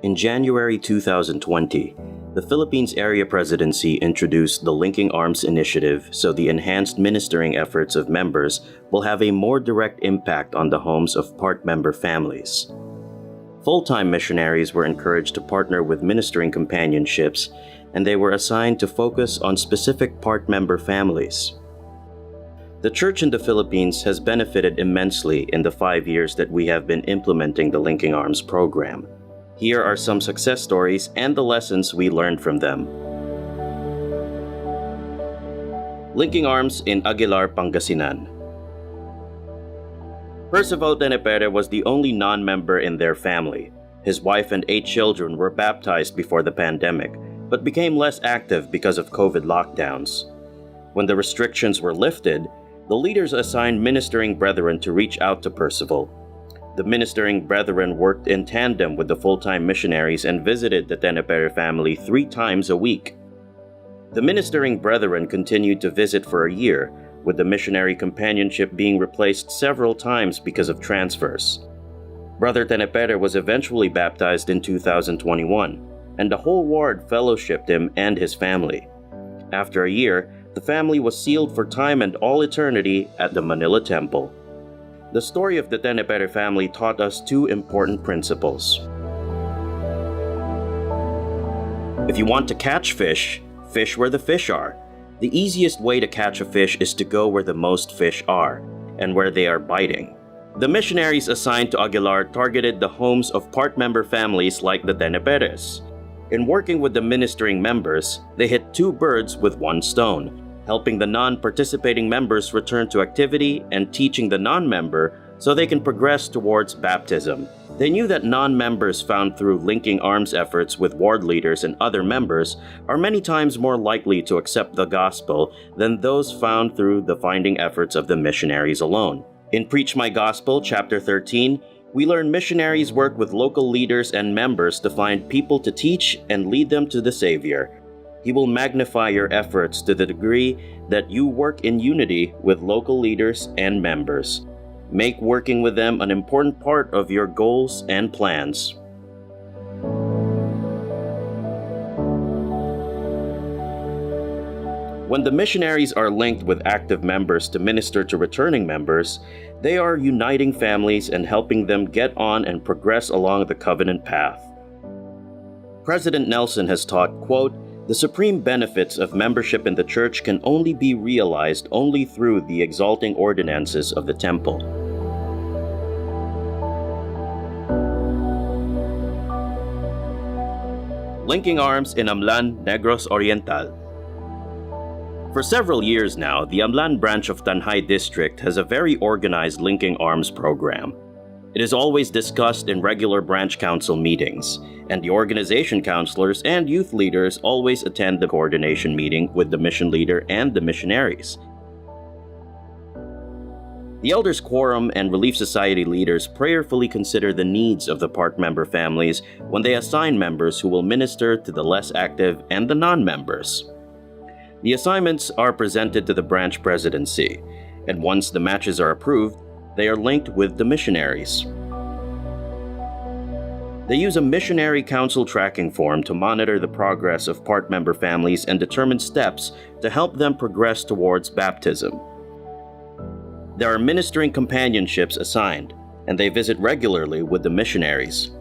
In January 2020, the Philippines Area Presidency introduced the Linking Arms Initiative so the enhanced ministering efforts of members will have a more direct impact on the homes of part member families. Full-time missionaries were encouraged to partner with ministering companionships, and they were assigned to focus on specific part member families. The Church in the Philippines has benefited immensely in the 5 years that we have been implementing the Linking Arms program. Here are some success stories and the lessons we learned from them. Linking Arms in Aguilar, Pangasinan. Percival Tenepere was the only non-member in their family. His wife and 8 children were baptized before the pandemic, but became less active because of COVID lockdowns. When the restrictions were lifted, the leaders assigned ministering brethren to reach out to Percival. The ministering brethren worked in tandem with the full-time missionaries and visited the Tenepere family 3 times a week. The ministering brethren continued to visit for a year, with the missionary companionship being replaced several times because of transfers. Brother Tenepere was eventually baptized in 2021, and the whole ward fellowshipped him and his family. After a year, the family was sealed for time and all eternity at the Manila Temple. The story of the Tenepere family taught us 2 important principles. If you want to catch fish, fish where the fish are. The easiest way to catch a fish is to go where the most fish are, and where they are biting. The missionaries assigned to Aguilar targeted the homes of part-member families like the Teneperes. In working with the ministering members, they hit 2 birds with 1 stone, helping the non-participating members return to activity and teaching the non-member so they can progress towards baptism. They knew that non-members found through linking arms efforts with ward leaders and other members are many times more likely to accept the gospel than those found through the finding efforts of the missionaries alone. In Preach My Gospel, chapter 13, we learn missionaries work with local leaders and members to find people to teach and lead them to the Savior. He will magnify your efforts to the degree that you work in unity with local leaders and members. Make working with them an important part of your goals and plans. When the missionaries are linked with active members to minister to returning members, they are uniting families and helping them get on and progress along the covenant path. President Nelson has taught, quote, "The supreme benefits of membership in the church can only be realized only through the exalting ordinances of the temple." Linking Arms in Amlan, Negros Oriental. For several years now, the Amlan branch of Tanjay District has a very organized Linking Arms program. It is always discussed in regular branch council meetings, and the organization counselors and youth leaders always attend the coordination meeting with the mission leader and the missionaries. The Elders Quorum and Relief Society leaders prayerfully consider the needs of the part member families when they assign members who will minister to the less active and the non-members. The assignments are presented to the branch presidency, and once the matches are approved, they are linked with the missionaries. They use a missionary council tracking form to monitor the progress of part member families and determine steps to help them progress towards baptism. There are ministering companionships assigned, and they visit regularly with the missionaries.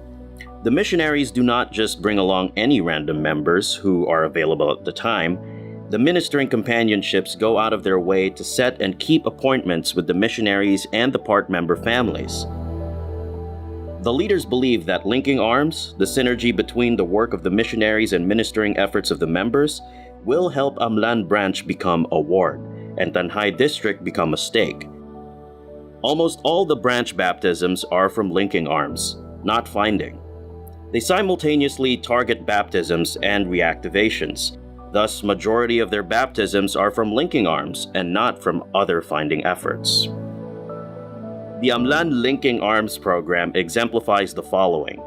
The missionaries do not just bring along any random members who are available at the time. The ministering companionships go out of their way to set and keep appointments with the missionaries and the part member families. The leaders believe that linking arms, the synergy between the work of the missionaries and ministering efforts of the members, will help Amlan branch become a ward and Tanjay district become a stake. Almost all the branch baptisms are from linking arms, not finding. They simultaneously target baptisms and reactivations. Thus, majority of their baptisms are from linking arms and not from other finding efforts. The Amlan Linking Arms program exemplifies the following.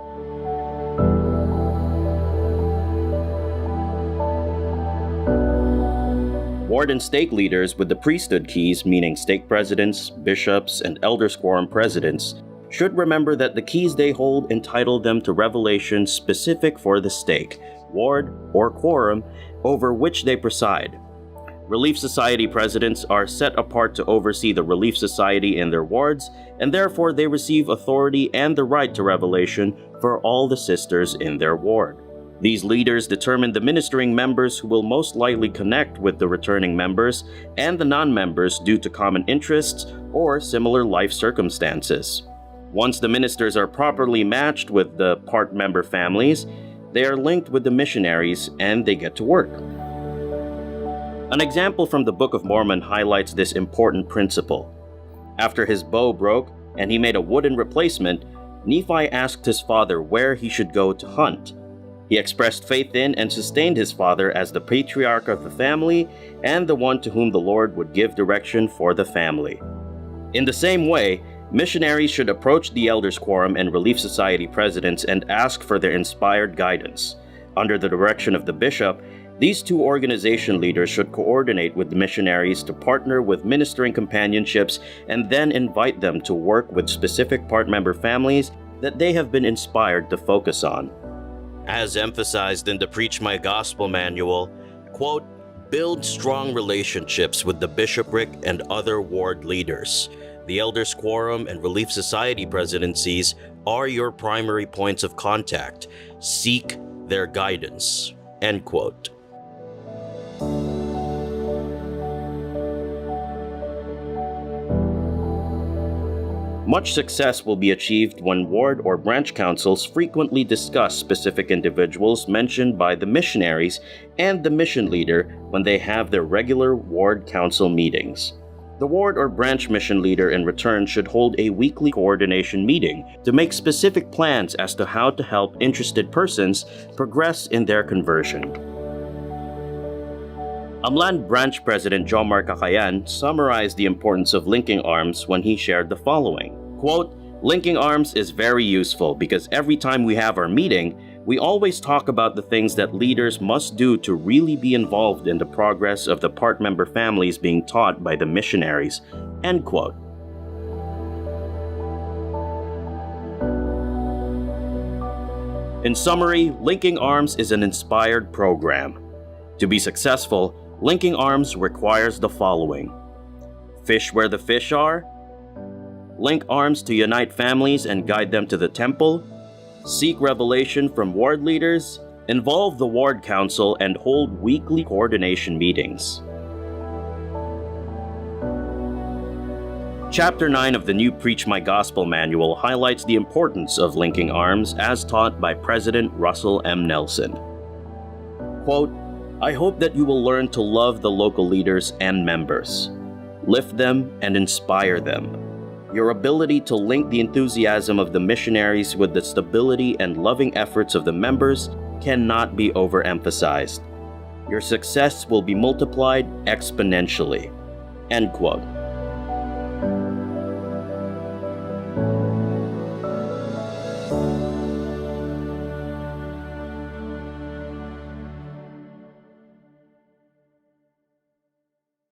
Ward and stake leaders with the priesthood keys, meaning stake presidents, bishops, and elders quorum presidents, should remember that the keys they hold entitle them to revelation specific for the stake, ward, or quorum over which they preside. Relief Society presidents are set apart to oversee the Relief Society in their wards, and therefore they receive authority and the right to revelation for all the sisters in their ward. These leaders determine the ministering members who will most likely connect with the returning members and the non-members due to common interests or similar life circumstances. Once the ministers are properly matched with the part member families, they are linked with the missionaries and they get to work. An example from the Book of Mormon highlights this important principle. After his bow broke and he made a wooden replacement, Nephi asked his father where he should go to hunt. He expressed faith in and sustained his father as the patriarch of the family and the one to whom the Lord would give direction for the family. In the same way, missionaries should approach the Elders Quorum and Relief Society presidents and ask for their inspired guidance. Under the direction of the bishop, these two organization leaders should coordinate with the missionaries to partner with ministering companionships and then invite them to work with specific part member families that they have been inspired to focus on. As emphasized in the Preach My Gospel manual, quote, build strong relationships with the bishopric and other ward leaders. The Elders Quorum and Relief Society presidencies are your primary points of contact. Seek their guidance. End quote. Much success will be achieved when ward or branch councils frequently discuss specific individuals mentioned by the missionaries and the mission leader when they have their regular ward council meetings. The ward or branch mission leader in return should hold a weekly coordination meeting to make specific plans as to how to help interested persons progress in their conversion. Amlan Branch President Jomar Cakayan summarized the importance of linking arms when he shared the following. Quote, linking arms is very useful because every time we have our meeting, we always talk about the things that leaders must do to really be involved in the progress of the part member families being taught by the missionaries. End quote. In summary, Linking Arms is an inspired program. To be successful, Linking Arms requires the following. Fish where the fish are. Link arms to unite families and guide them to the temple. Seek revelation from ward leaders. Involve the ward council and hold weekly coordination meetings. Chapter 9 of the new Preach My Gospel manual highlights the importance of linking arms as taught by President Russell M. Nelson. Quote, I hope that you will learn to love the local leaders and members. Lift them and inspire them. Your ability to link the enthusiasm of the missionaries with the stability and loving efforts of the members cannot be overemphasized. Your success will be multiplied exponentially. End quote.